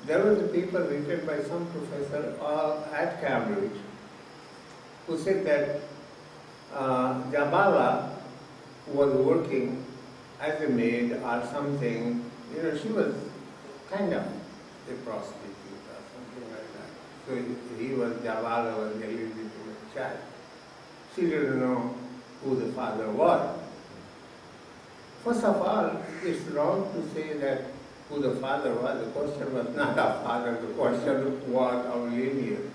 there was a paper written by some professor at Cambridge who said that Jabala was working as a maid or something. You know, she was kind of a prostitute or something like that. So he was, Jabala was a legitimate child. She didn't know who the father was. First of all, it's wrong to say that who the father was. The question was not our father, the question was our lineage.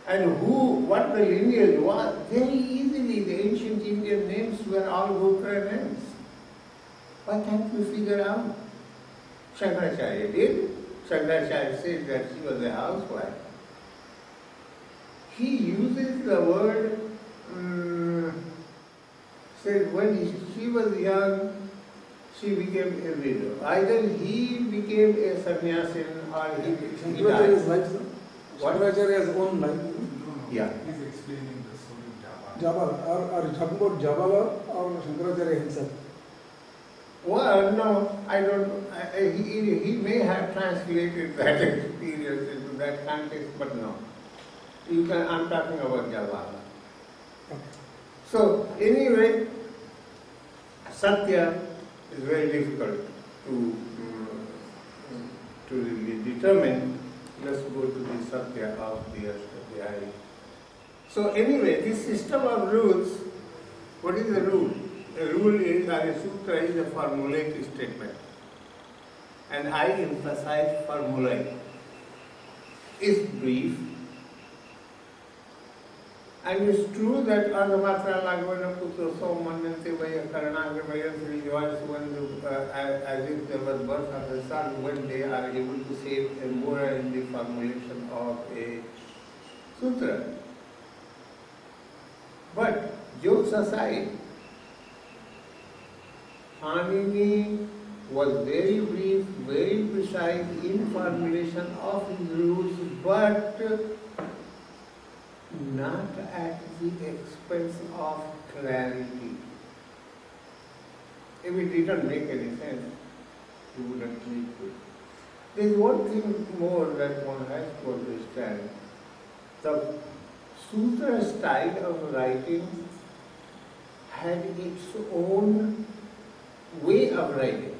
And what the lineage was, very easily the ancient Indian names were all Gopra names. Why can't we figure out? Shankaracharya did. Shankaracharya said that she was a housewife. He uses the word, said when she was young, she became a widow. Either he became a sannyasin or he died. Shankaracharya's own life. Yeah. He's explaining the story of Jabala. Jabala. Are you talking about Jabala or Shankaracharya himself? Well, no, I don't. He may have translated that experience into that context, but no. I'm talking about Jabala. Okay. So, anyway, Satya is very difficult to really determine. Let's go to the Satya of the Ashtadhyayi. So anyway, this system of rules, what is a rule? A rule is, or a sutra is a formulaic statement. And I emphasize formulaic. It's brief. And it's true that Ardhamatra Lagvana Putra Somanante Vaya Karanaga Vaya as if there was birth of the sun, when they are able to say more in the formulation of a sutra. But jokes aside, Panini was very brief, very precise in formulation of his rules, but not at the expense of clarity. If it didn't make any sense, you wouldn't need to. There is one thing more that one has to understand. The sutra style of writing had its own way of writing.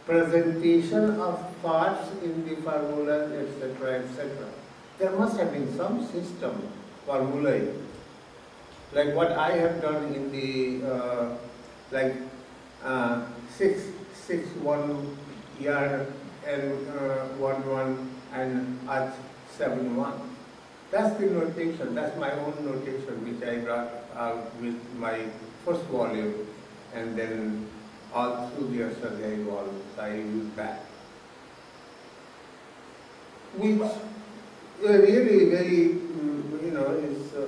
Presentation of thoughts in the formulas, etc., etc. There must have been some system, formulae, like what I have done in the, 6-1 yard and 1-1 and arch 7-1. That's the notation, that's my own notation which I brought out with my first volume, and then all through the Ashtadhyayi volumes I use that. Which really very,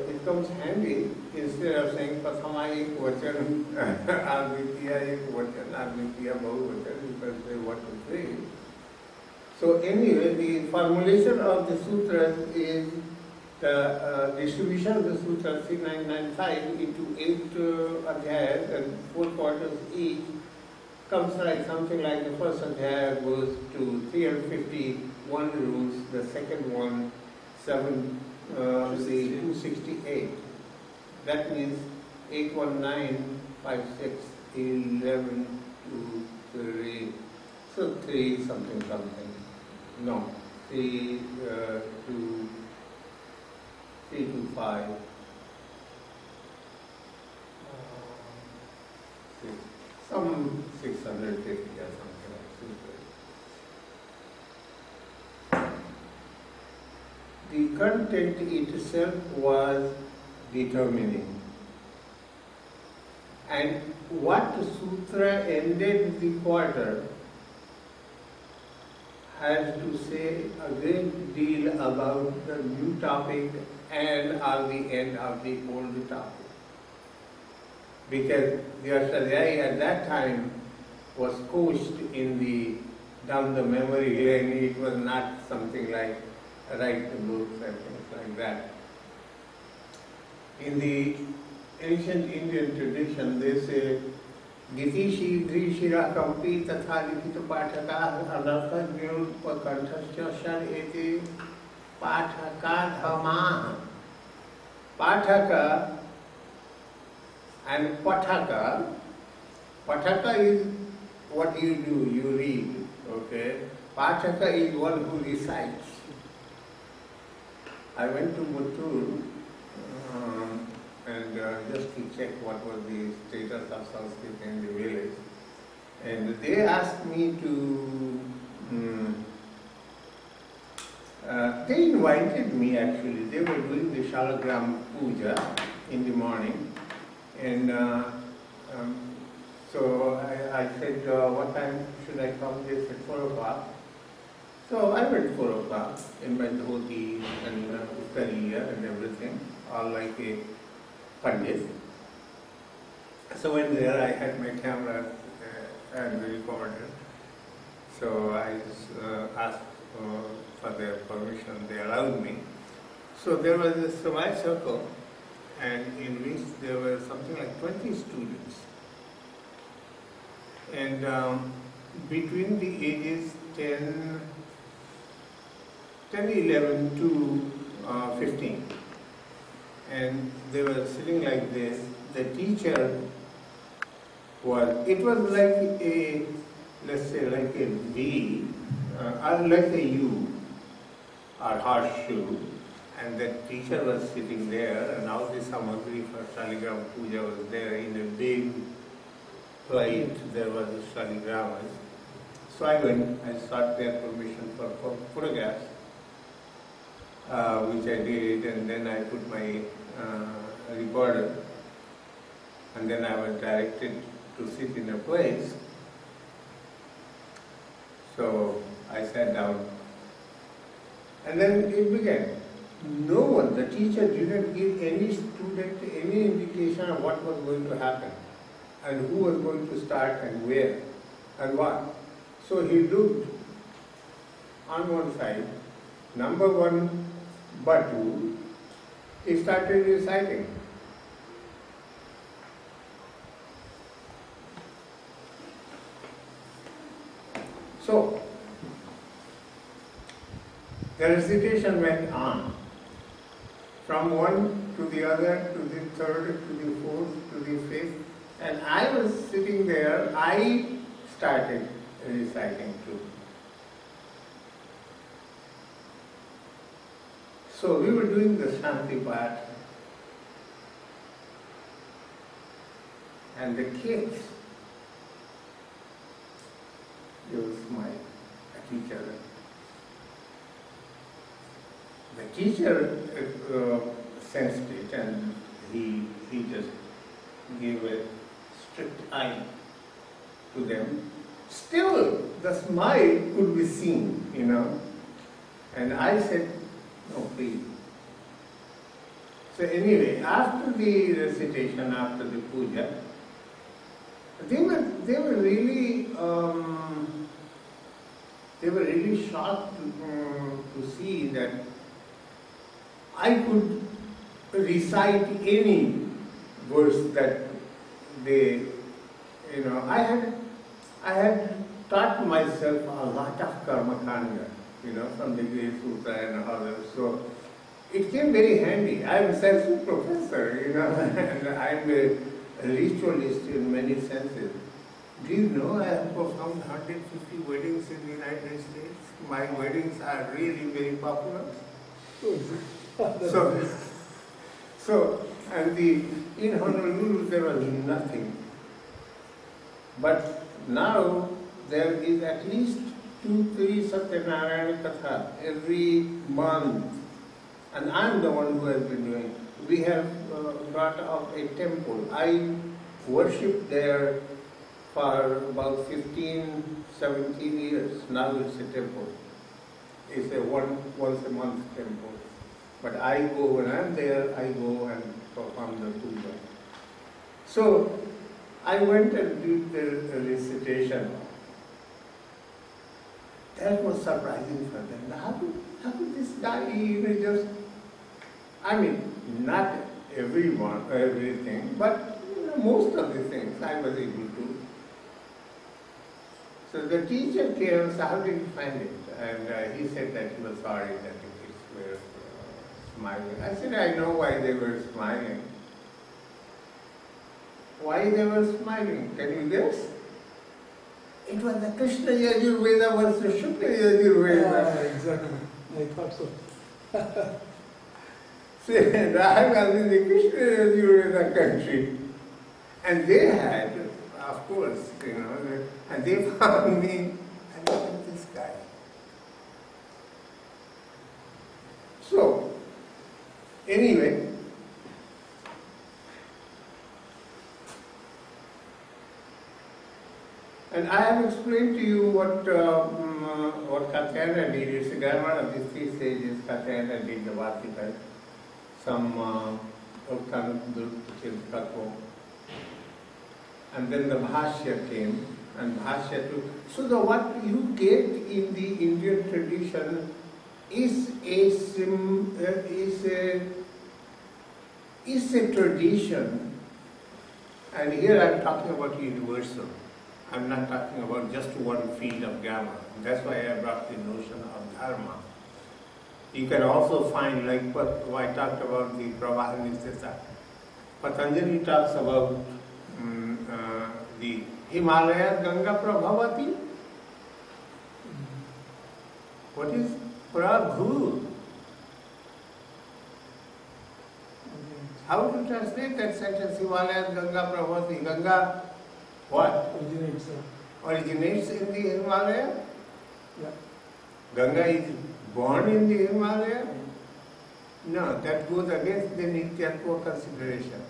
it comes handy instead of saying Prathama ek vachan, Advitiya ek vachan, Advitiya bahuvachan, you can say 1, 2, 3. So anyway, the formulation of the sutras is the distribution of the sutra 3995 into 8 adhyayas and 4 quarters each comes like something like the first adhyaya goes to 351 rules, the second one 268. That means 8, 1, 9, 5, 6, 11, 2, 3. So 3 something. No, 3 to 5. 600 650 or something like that. The content itself was determining. And what sutra ended the quarter has to say a great deal about the new topic and at the end of the old topic. Because the Ashtadhyayi at that time was coached down the memory lane. It was not something like write the books and things like that. In the ancient Indian tradition, they say गीति शीघ्री शिराकंपी तथा लिखित पाठका अनर्थ निरुपकंठस्य षड एते पाठका धमाः. Pathaka and Pathaka. Pathaka is what you do, you read, okay? Pathaka is one who recites. I went to Muttur and just to check what was the status of Sanskrit in the village. And they asked me to, they invited me actually. They were doing the Shalagram Puja in the morning. And so I said, what time should I come? They said 4 o'clock. So I went 4 o'clock in my dhoti and uttariya and everything, all like a pandit. So when there I had my camera and the recorder. So I asked for their permission, they allowed me. So there was a semicircle, and in which there were something like 20 students. And between the ages 10, 11 to 15. And they were sitting like this. The teacher it was like a, let's say like a V, like a U or horseshoe. And the teacher was sitting there, and all the samagri for Shaligram Puja was there in a big plate. There was a Shaligramas. So I went, I sought their permission for photographs, which I did, and then I put my recorder, and then I was directed to sit in a place. So I sat down, and then it began. No one, the teacher didn't give any student any indication of what was going to happen and who was going to start and where and what. So he looked on one side, number 1 Batu, he started reciting. So the recitation went on. From one to the other, to the third, to the fourth, to the fifth. And I was sitting there, I started reciting too. So we were doing the Shanti part. And the kids, they would smile at each other. The teacher sensed it, and he just gave a strict eye to them. Still, the smile could be seen, And I said, no, please. So anyway, after the recitation, after the puja, they were really shocked to see that I could recite any verse that they, I had taught myself a lot of karma kanda, from the Great Sutra and others. So it came very handy. I'm a Sanskrit professor, and I'm a ritualist in many senses. Do you know I have performed 150 weddings in the United States? My weddings are really very popular. So, and in Honolulu there was nothing. But now there is at least 2-3 Satyanarayana Katha every month. And I'm the one who has been doing. We have got up a temple. I worshipped there for about 15-17 years. Now it's a temple. It's a once a month temple. But I go, when I'm there, I go and perform the puja. So I went and did the recitation. That was surprising for them. How could this guy just, not everything, but most of the things I was able to So the teacher came and said, how did you find it? And he said that he was sorry that the kids were smiling. I said, I know why they were smiling. Why they were smiling? Can you guess? It was the Krishna Yajurveda versus Shukla Yajurveda. Exactly. I thought so. See, Rahul was in the Krishna Yajurveda country. And they had, of course, and they found me, and look at this guy. So, anyway, and I have explained to you what Katyayana did. It's a grammar of these three stages. Katyayana did the Vartika, some Uttam Durpachil, and then the Bhashya came, and Bhashya took. So the what you get in the Indian tradition is a tradition, and here I am talking about universal. I am not talking about just one field of grammar. That's why I brought the notion of dharma. You can also find, like what I talked about the Pravahanistita. Patanjali talks about the Himalaya Ganga Prabhavati. What is Prabhu? How to translate that sentence? Himalaya Ganga Prabhavati. Ganga, what? Originates. Originates in the Himalaya? Yeah. Ganga is born in the Himalaya? No, that goes against the Nityatva consideration.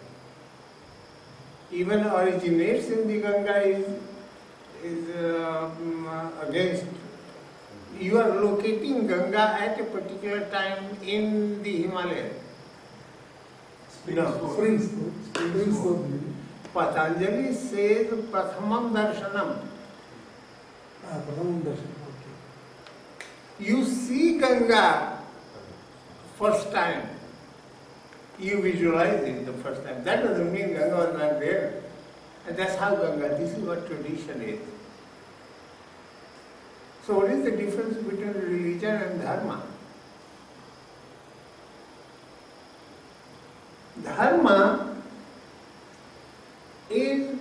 Even originates in the Ganga is against. You are locating Ganga at a particular time in the Himalaya. No. Springs. Patanjali says Prathamam Darshanam. Prathamam Darshanam. Okay. You see Ganga first time. You visualize it the first time. That doesn't mean Ganga was not there. And that's how Ganga, this is what tradition is. So what is the difference between religion and dharma? Dharma is,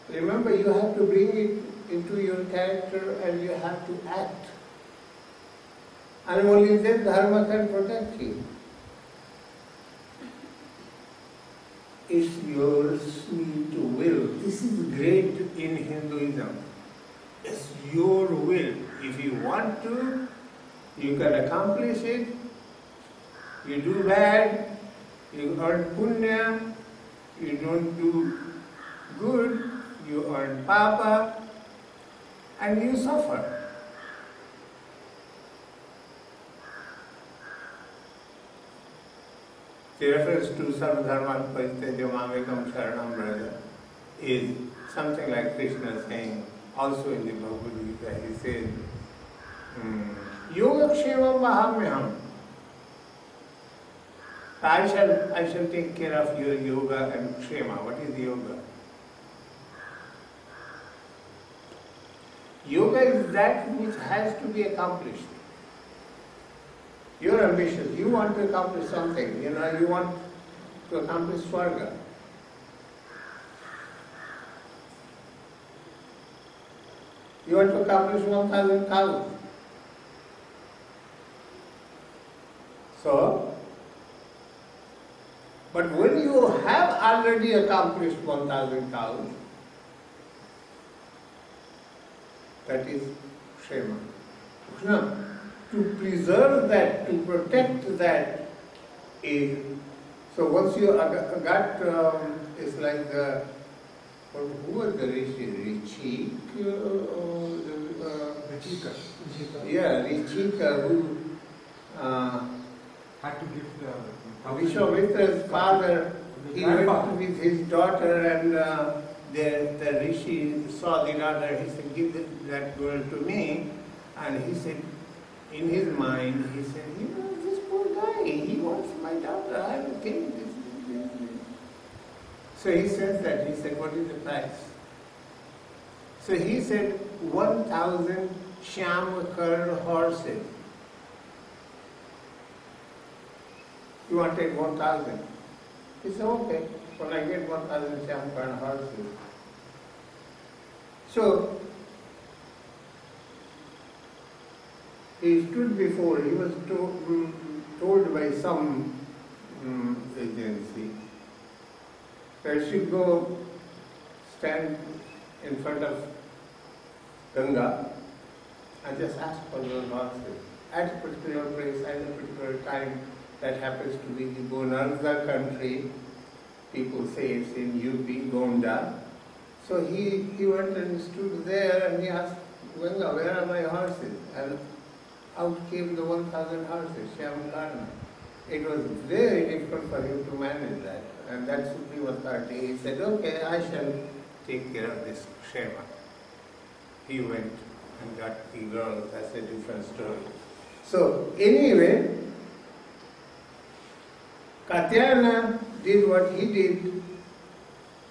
remember, you have to bring it into your character and you have to act. And only then dharma can protect you. It's your sweet will. This is great in Hinduism. It's your will. If you want to, you can accomplish it. You do bad, you earn punya. You don't do good, you earn papa, and you suffer. The reference to Sarvadharman Parityaja Mamekam Sharanam Braja is something like Krishna saying, also in the Bhagavad Gita, he says, Yoga Kshevam Mahamyam. I shall take care of your yoga and kshema. What is yoga? Yoga is that which has to be accomplished. You're ambitious. You want to accomplish something. You want to accomplish Swarga. You want to accomplish 1,000 cows. So, but when you have already accomplished 1,000 cows, that is Kshema. Now, to preserve that, to protect that is, so once you got, it's like the, who was the Rishi? Richika. Yeah, Richika, who Had to give the Vishwamitra's father, he went with his daughter and the Rishi saw the daughter, he said, give that girl to me. And he said, in his mind, he said, this poor guy, he wants my daughter, I will take this. So he says that, he said, what is the price? So he said 1,000 Shyam-Karn horses. You want to take 1,000? He said, okay, when I get 1,000 Shyam-Karn horses. So, he stood before, he was told by some agency that he should go stand in front of Ganga and just ask for those horses at a particular place, at a particular time. That happens to be the Bonarda country. People say it's in UP, Gonda. So he went and stood there and he asked Ganga, where are my horses? And out came the 1,000 horses, Shyam-Karna. It was very difficult for him to manage that. And that Supreme Authority, he said, okay, I shall take care of this Kshema. He went and got the girl. That's a different story. So anyway, Katyayana did what he did.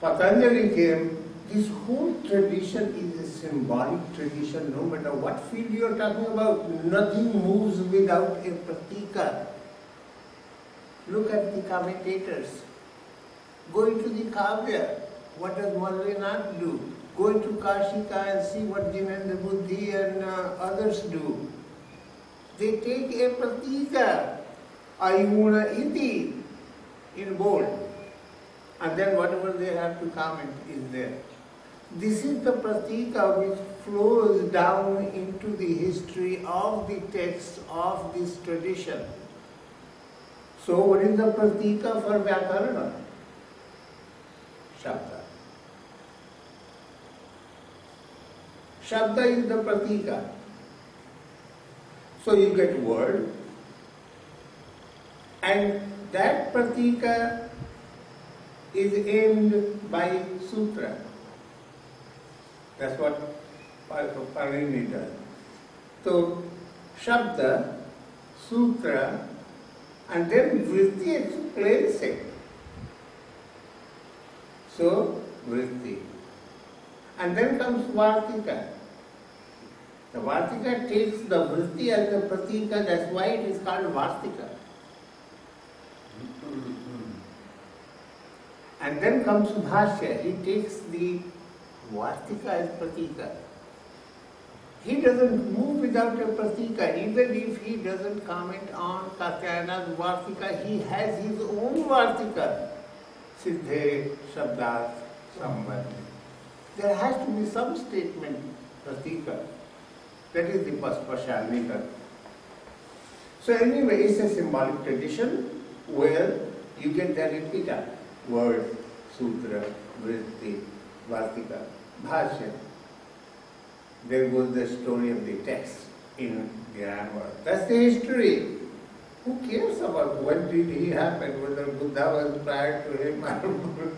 Patanjali came. This whole tradition is a symbolic tradition, no matter what field you are talking about. Nothing moves without a pratika. Look at the commentators. Go into the Kavya. What does Malvinath do? Go into Kashika and see what Dinendra Buddhi and others do. They take a pratika, ayuna iti, in bold. And then whatever they have to comment is there. This is the pratika which flows down into the history of the text of this tradition. So what is the pratika for Vyakarana? Shabda. Shabda is the pratika. So you get word, and that pratika is aimed by sutra. That's what Parini does. So, Shabda, Sutra, and then Vritti explains it. So, Vritti. And then comes Vartika. The Vartika takes the Vritti as the pratika, that's why it is called Vartika. And then comes Bhashya. He takes the Vartika as pratika. He doesn't move without a pratika. Even if he doesn't comment on Katyayana's Vartika, he has his own Vartika. Siddhe, Shabdat, Sambandh. There has to be some statement, pratika. That is the Paspashalnika. So anyway, it's a symbolic tradition where you get the repeater. Word, sutra, vritti, vartika, bhashya. There goes the story of the text in the grammar. That's the history. Who cares about when did he happen, whether Buddha was prior to him or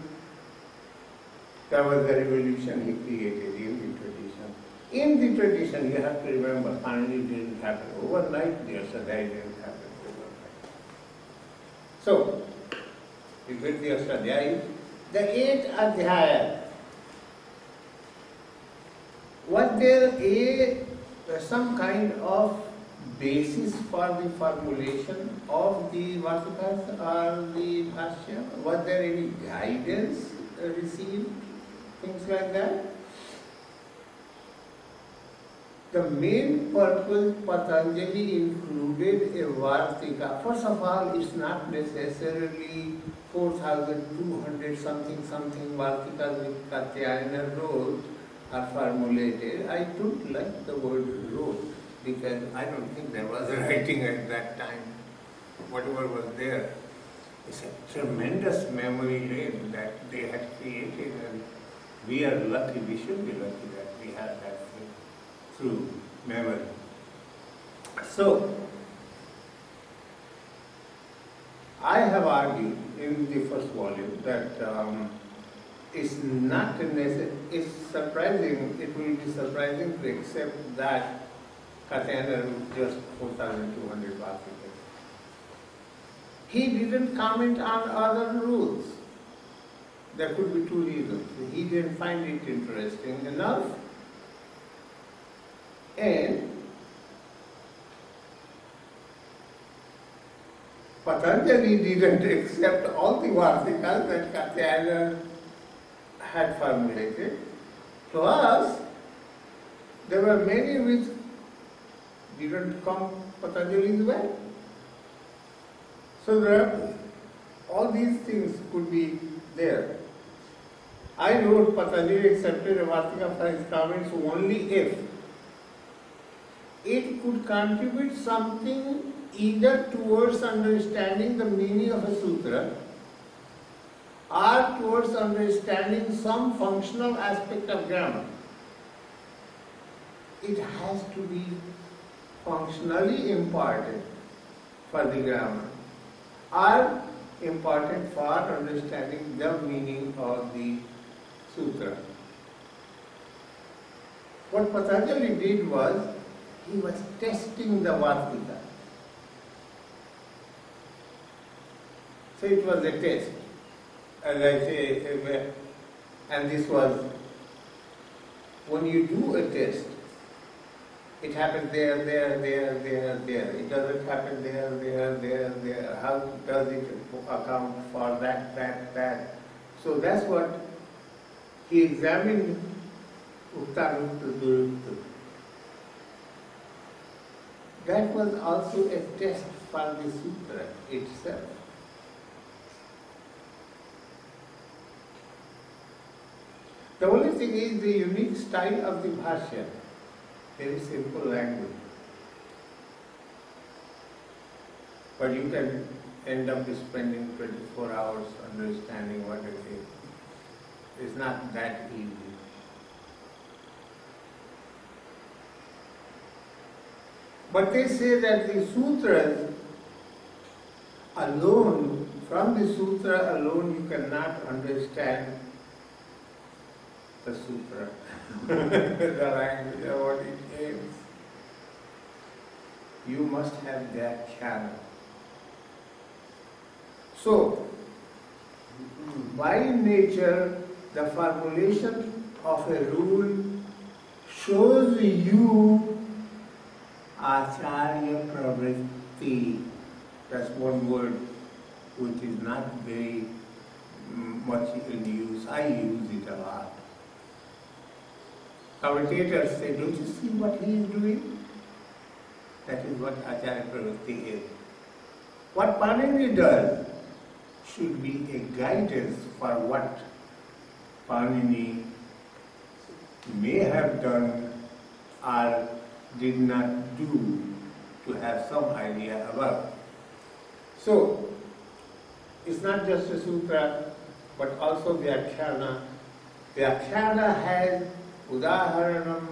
that was the revolution he created in the tradition. In the tradition, you have to remember, Panini didn't happen overnight, the Ashadhyayi didn't happen overnight. So, you get the Ashadhyayi, the 8th Adhyaya. Was there some kind of basis for the formulation of the Vartikas or the Bhashya? Was there any guidance received? Things like that? The main purpose Patanjali included a Vartika. First of all, it's not necessarily 4,200 something Vartikas which Katyayana wrote are formulated. I don't like the word wrote because I don't think there was writing at that time. Whatever was there, it's a tremendous memory lane that they had created, and we are lucky, we should be lucky that we have that thing through memory. So, I have argued in the first volume that it's not necessary, it's surprising, it will be surprising to accept that Katyayana wrote just 4,200 Vartikas. He didn't comment on other rules. There could be two reasons. He didn't find it interesting enough, And Patanjali didn't accept all the Vartikas that Katyayana had formulated. Plus, there were many which didn't come Patanjali's way. So all these things could be there. I wrote Patanjali accepted a Vartika for his comments only if it could contribute something either towards understanding the meaning of a sutra or towards understanding some functional aspect of grammar. It has to be functionally important for the grammar or important for understanding the meaning of the sutra. What Patanjali did was, he was testing the Vartika. So it was a test, as I say, and this was, when you do a test, it happens there. It doesn't happen there. How does it account for that? So that's what he examined Uktanukta Durukta. That was also a test for the sutra itself. The only thing is the unique style of the Bhashya. Very simple language. But you can end up spending 24 hours understanding what it is. It's not that easy. But they say that the sutras alone, from the sutra alone, you cannot understand the sutra, the language of what it aims. You must have that channel. So, by nature, the formulation of a rule shows you Acharya Pravritti. That's one word which is not very much in use. I use it a lot. Commentators say, don't you see what he is doing? That is what Acharya Pravritti is. What Panini does should be a guidance for what Panini may have done or did not do, to have some idea about. So, it's not just a sutra, but also Vyakhyana. Vyakhyana has Udaharanam,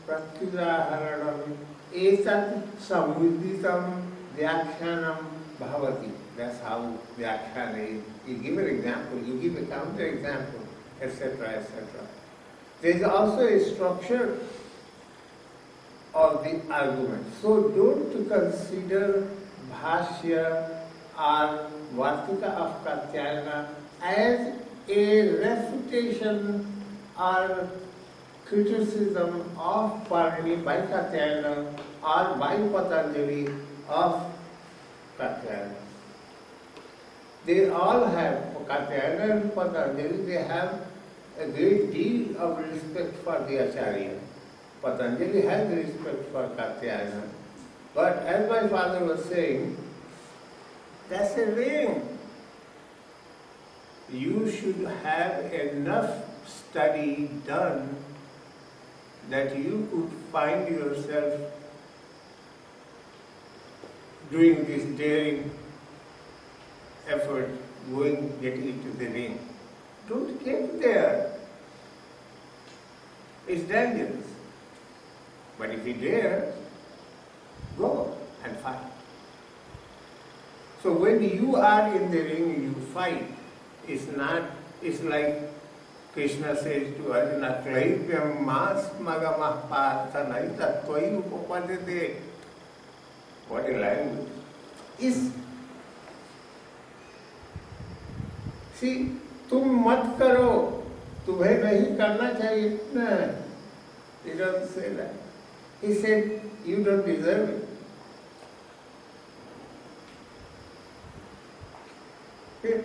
Pratyudaharanam, Etat Samudditam Vyakhyanam Bhavati. That's how Vyakhyana is. You give an example, you give a counter example, etc., etc. There is also a structure of the argument. So don't consider Bhashya or Vartika of Katyayana as a refutation or criticism of Panini by Katyayana or by Patanjali of Katyayana. They all have, Katyayana and Patanjali, they have a great deal of respect for the Acharya. Patanjali has respect for Katyayana. But as my father was saying, that's a ring. You should have enough study done that you could find yourself doing this daring effort, getting into the ring. Don't get there. It's dangerous. But if you dare, go and fight. So when you are in the ring, you fight. It's like Krishna says to Arjuna, Klaipyam mas magamah parthanai tatvai upapadete. What a language. See, तुम मत करो, तुम्हें नहीं करना चाहिए. No, he doesn't say that. He said, you don't deserve it. Okay?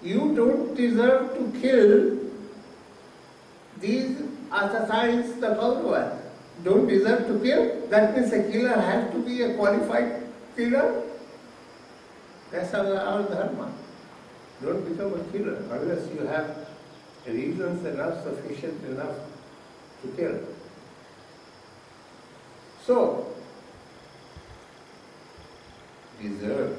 You don't deserve to kill these assassins, the Kauravas. Don't deserve to kill? That means a killer has to be a qualified killer? That's our dharma. Don't become a killer unless you have reasons enough, sufficient enough to kill. So, deserve.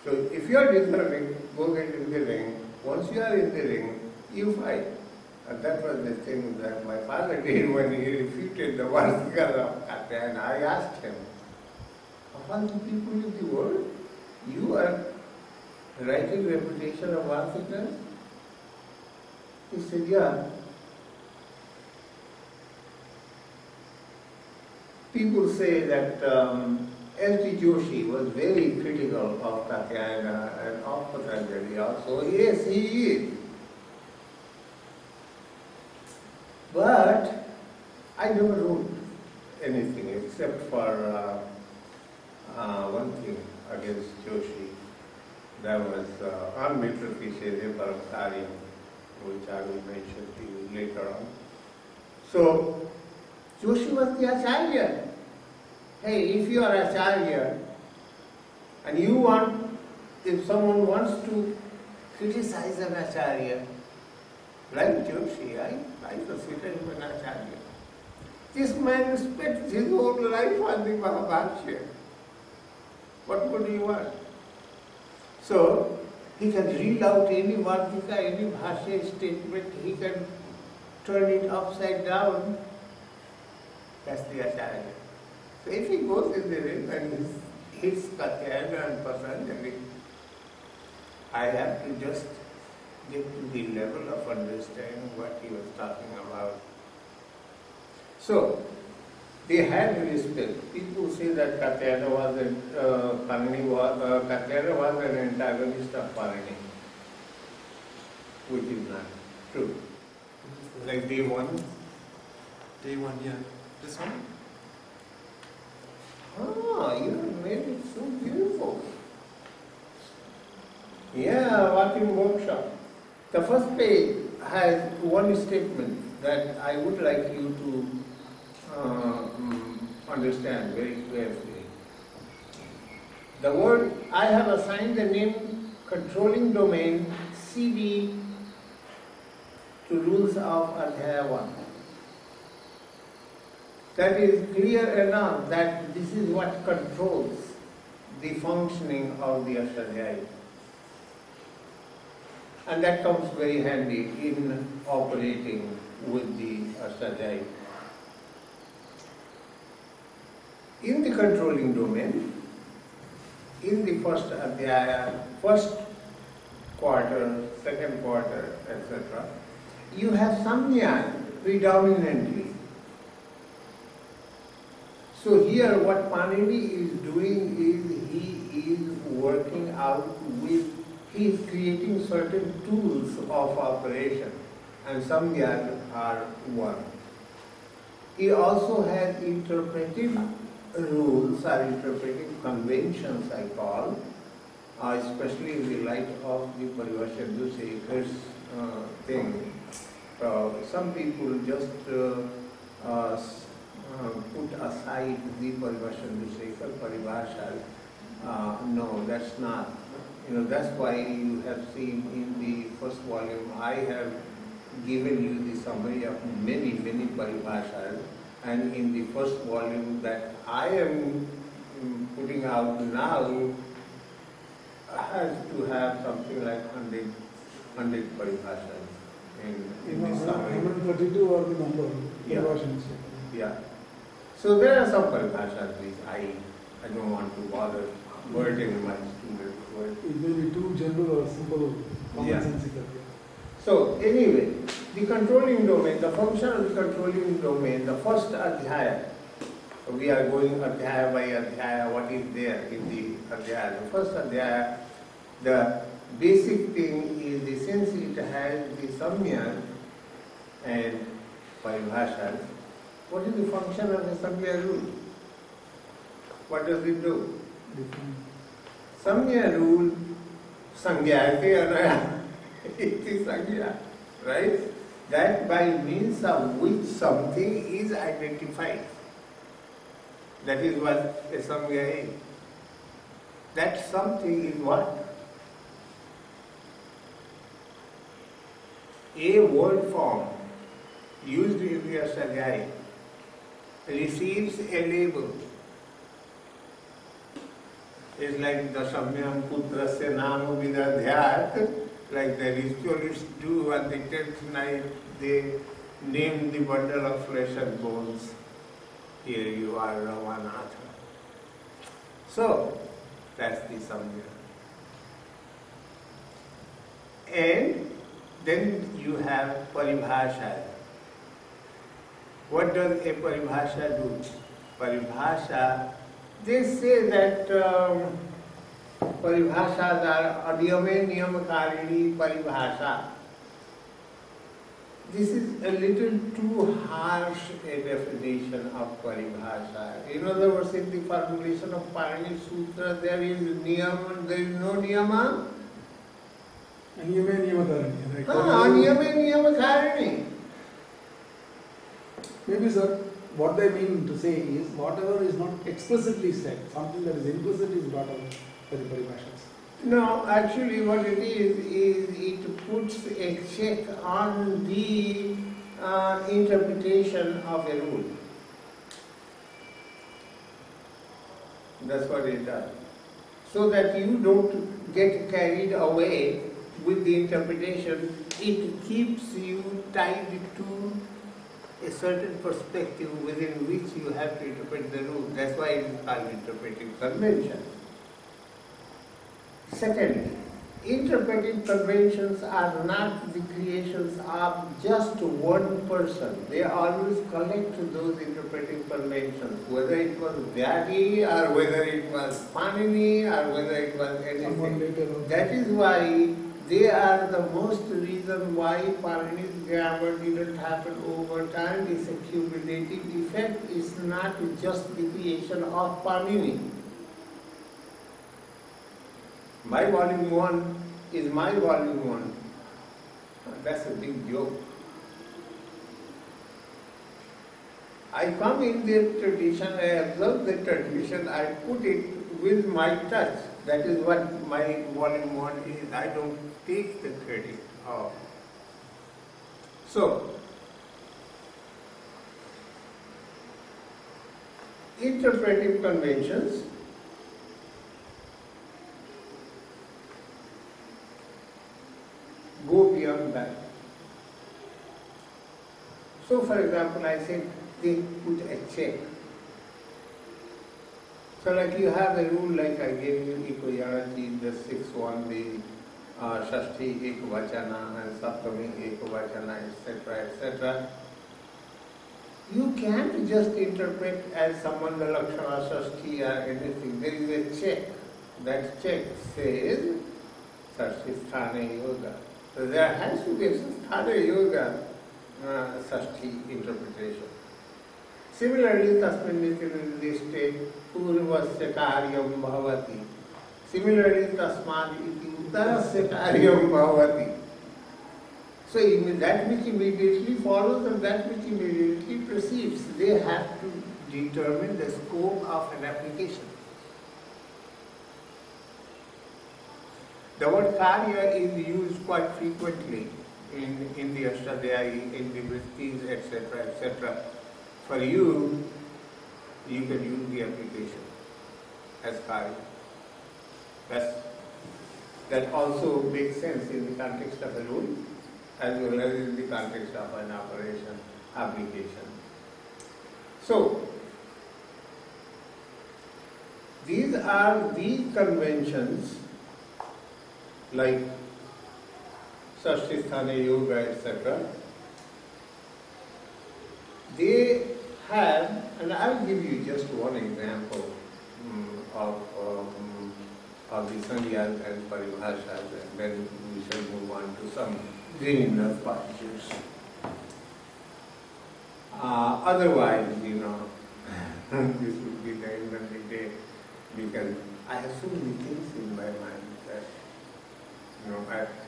So if you are deserving, go get in the ring. Once you are in the ring, you fight. And that was the thing that my father did when he refuted the Vartikal of Katyayana. And I asked him, of all the people in the world, you are writing reputation of Vartikal? He said, yeah. People say that S.D. Joshi was very critical of Katyayana and of Patanjali also. Yes, he is. But I never wrote anything except for one thing against Joshi. That was on Mitrapishe Paramasaryam, which I will mention to you later on. So, Joshi was the Acharya. Hey, if you are Acharya and you want, if someone wants to criticize an Acharya, like Joshi, I consider him an Acharya. This man spent his whole life on the Mahabharata. What would he want? So, he can read out any Vartika, any Bhashya statement, he can turn it upside down. That's the Acharya. So if he goes in the ring and hits Katyayana and Patanjali, I have to just get to the level of understanding what he was talking about. So, they had respect. People say that Katyayana was an antagonist of Parani, which is not true. Like day one. Day one, yeah. This one? Ah, you have made it so beautiful. Yeah, working workshop. The first page has one statement that I would like you to understand very carefully. The word, I have assigned the name controlling domain CD to rules of Adhyaya 1. That is clear enough that this is what controls the functioning of the Ashtadhyayi. And that comes very handy in operating with the Ashtadhyayi. In the controlling domain, in the first Adhyaya, first quarter, second quarter, etc., you have Samnya predominantly. So here what Panini is doing is he is working out with, he is creating certain tools of operation, and Samyas are one. He also has interpretive rules or interpretive conventions, I call, especially in the light of the Parivashadusekar's thing. Some people just put aside the Parivashadusekar Paribhasha. No, that's not. That's why you have seen in the first volume, I have given you the summary of many, many Paribhashas. And in the first volume that I am putting out now, has to have something like 100 Paribhashas in this summary. 132 are the number. Yeah. Versions. Yeah. So there are some Paribhashas which I don't want to bother burdening my students with. It may be too general or simple, Yeah. commonsensical. So anyway, the controlling domain, the function of the controlling domain, the first Adhyaya, we are going Adhyaya by Adhyaya, what is there in the Adhyaya. The first Adhyaya, the basic thing is, since it has the Samya and paribhashas, what is the function of a Samkhya rule? What does it do? Samkhya rule, Sankhya ke anaya, it is Sankhya, right? That by means of which something is identified. That is what a Samkhya is. That something is what? A word form used in the Ashtadhyayi receives a label. It's like the Samyam Putrasya Nama Vidadhyat, like the ritualists do on the 10th night, they name the bundle of flesh and bones. Here you are, Ramanatha. So, that's the Samya. And then you have Paribhasha. What does a Paribhasha do? Paribhasha, they say that Paribhashas are adiyame niyamakarini Paribhasha. This is a little too harsh a definition of Paribhasha. In other words, in the formulation of Parani Sutra, there is niyama, there is no niyama. Aniyame niyamakarini, right? Aniyame niyamakarini. Maybe, sir, what they mean to say is whatever is not explicitly said, something that is implicit is brought out by the paribhashas. No, actually what it is it puts a check on the interpretation of a rule. That's what it does. So that you don't get carried away with the interpretation, it keeps you tied to a certain perspective within which you have to interpret the rule. That's why it is called interpretive convention. Secondly, interpretive conventions are not the creations of just one person. They always collect those interpretive conventions, whether it was Vyadi or whether it was Panini or whether it was anything. That is why they are the most reason why Panini's grammar didn't happen over time. It's a cumulative effect. It's not just the creation of Panini. My volume 1 is my volume 1. That's a big joke. I come in the tradition, I observe the tradition, I put it with my touch. That is what my volume 1 is. I don't take the credit of. So, interpretive conventions go beyond that. So, for example, I said they put a check. So, like you have a rule, like I gave you Ikoyanati, the sixth one, the Shashti Ekvachana and Saptami Ekvachana, etc., etc. You can't just interpret as Sambandha Lakshana Shashti or anything. There is a check. That check says Shashti Sthana Yoga. So there has to be a Sthana Yoga Shashti interpretation. Similarly, Tasmin Nitya Purvasya Karyam Bhavati. Similarly, Tasmad Iti Uttarasya Karyam Bhavati. So that which immediately follows and that which immediately precedes, they have to determine the scope of an application. The word Karya is used quite frequently in the Ashtadhyayi, in the Vrittis, etc., etc. For you, you can use the application as Karya. That also makes sense in the context of a rule as well as in the context of an application. So, these are the conventions like Shashtisthana Yoga, etc. They have, and I'll give you just one example of the Sannyas and Paribhashas, and then we shall move on to some green enough passages. Otherwise, this would be the end of the day, because I have so many things in my mind that,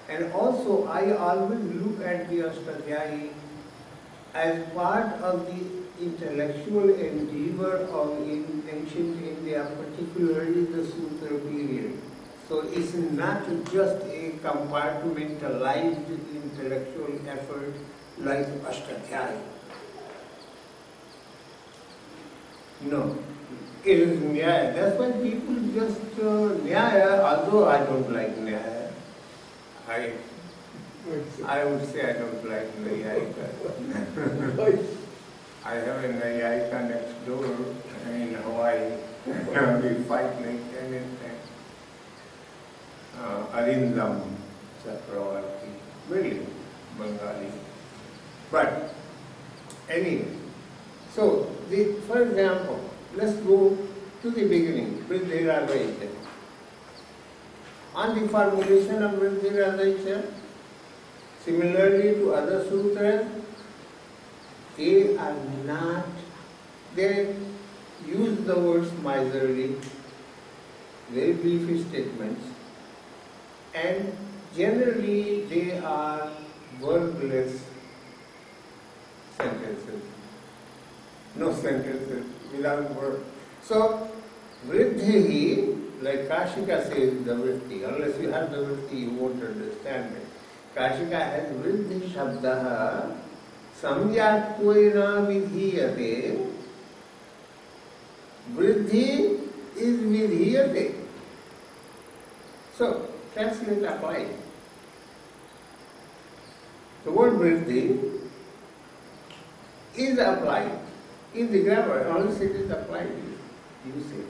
and also I always look at the Ashtadhyayi as part of the intellectual endeavor of in ancient India, particularly the Sutra period. So it's not just a compartmentalized intellectual effort like Ashtadhyayi. No, it is Nyaya. That's why people just Nyaya, although I don't like Nyaya, I would say I don't like Nayayika. I have a Nayayika next door in Hawaii. We fight like anything. Arindam Chakravarti, really Bengali. But anyway, so for example, let's go to the beginning, Vriddhiradaita. On the formulation of Vriddhiradaita, similarly to other sutras, they use the words miserly, very brief statements, and generally they are wordless sentences. No sentences, without word. So, vriddhi, like Kashika says the vritti, unless you have the vritti, you won't understand it. Kashika has vriddhi shabdaha samyatvena vidhiyate. Vriddhi is vidhiyate. So, translate apply. The word vriddhi is applied in the grammar, unless it is applied usage.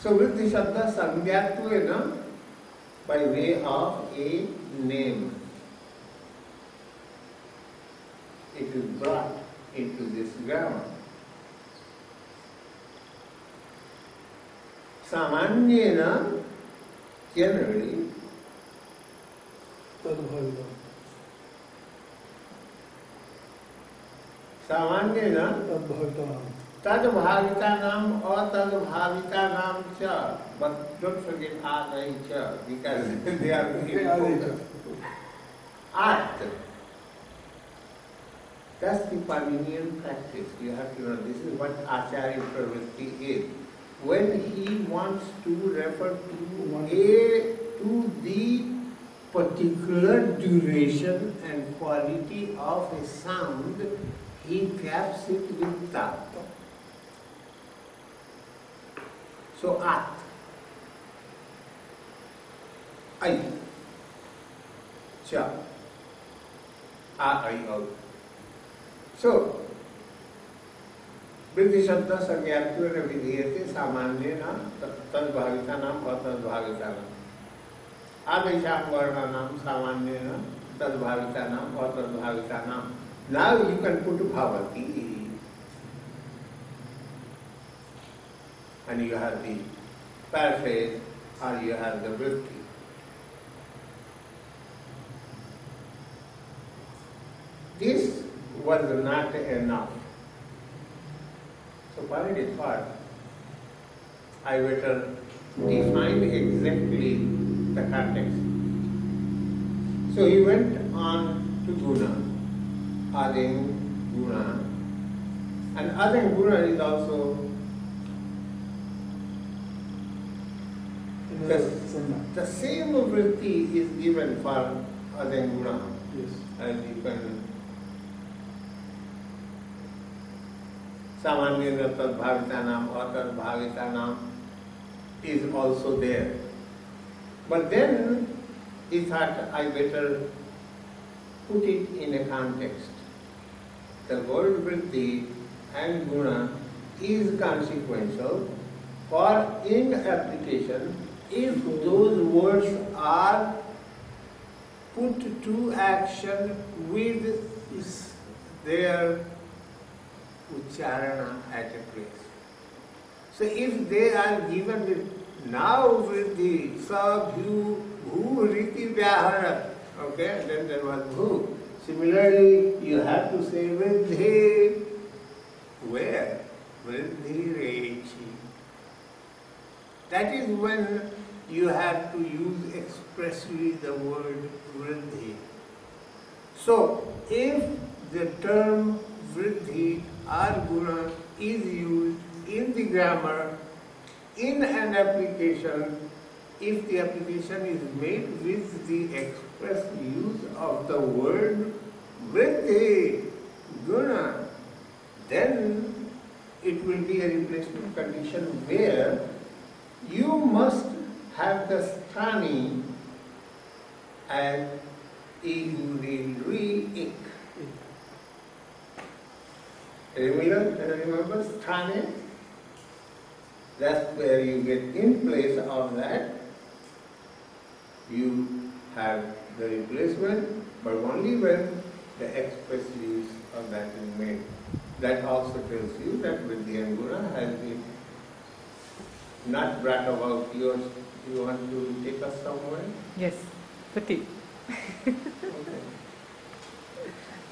So vriddhi shabda samyatvena, by way of a name, it is brought into this grammar. Samanyena, generally, Samanyena, Tadbhavitanam or Tadbhavitanam cha. But don't forget Adai cha, because they are very important. Art. That's the Paninian practice. You have to know this is what Acharya Pravritti is. When he wants to refer to the particular duration and quality of a sound, he caps it with tat. So at, I, cha, I, o. So, vriddhi shabda samyatvena vidhiyate samanyena tadbhavitanam or tadbhavitanam. Adesham varnanam samanyena tadbhavitanam or tadbhavitanam. Now you can put bhavati, and you have the paraphrase or you have the vritti. This was not enough. So Paridi thought, I better define exactly the context. So he went on to Guna, Adeng Guna, and Adeng Guna is also the same vritti is given for Adeng Guna. Yes. As you can Samanyena Tadbhavitanam or Tadbhavitanam is also there. But then he thought, I better put it in a context. The word vritti and guna is consequential, for in application, if those words are put to action with their ucharana at a place. So if they are given with now vritti, sa, bhu, riti, vyahara, okay, then there was bhu. Similarly, you have to say Vriddhi. Where? Vriddhi Rechi. That is when you have to use expressly the word Vriddhi. So, if the term Vriddhi or Guna is used in the grammar, in an application, if the application is made with the express use of the word Vriddhi, Guna, then it will be a replacement condition where you must have the sthani as ik. Remember sthani? That's where you get in place of that. You have the replacement, but only when the express use of that is made. That also tells you that Vriddhi and Guna has been not brought about yours. You want to take us somewhere? Yes, Pati.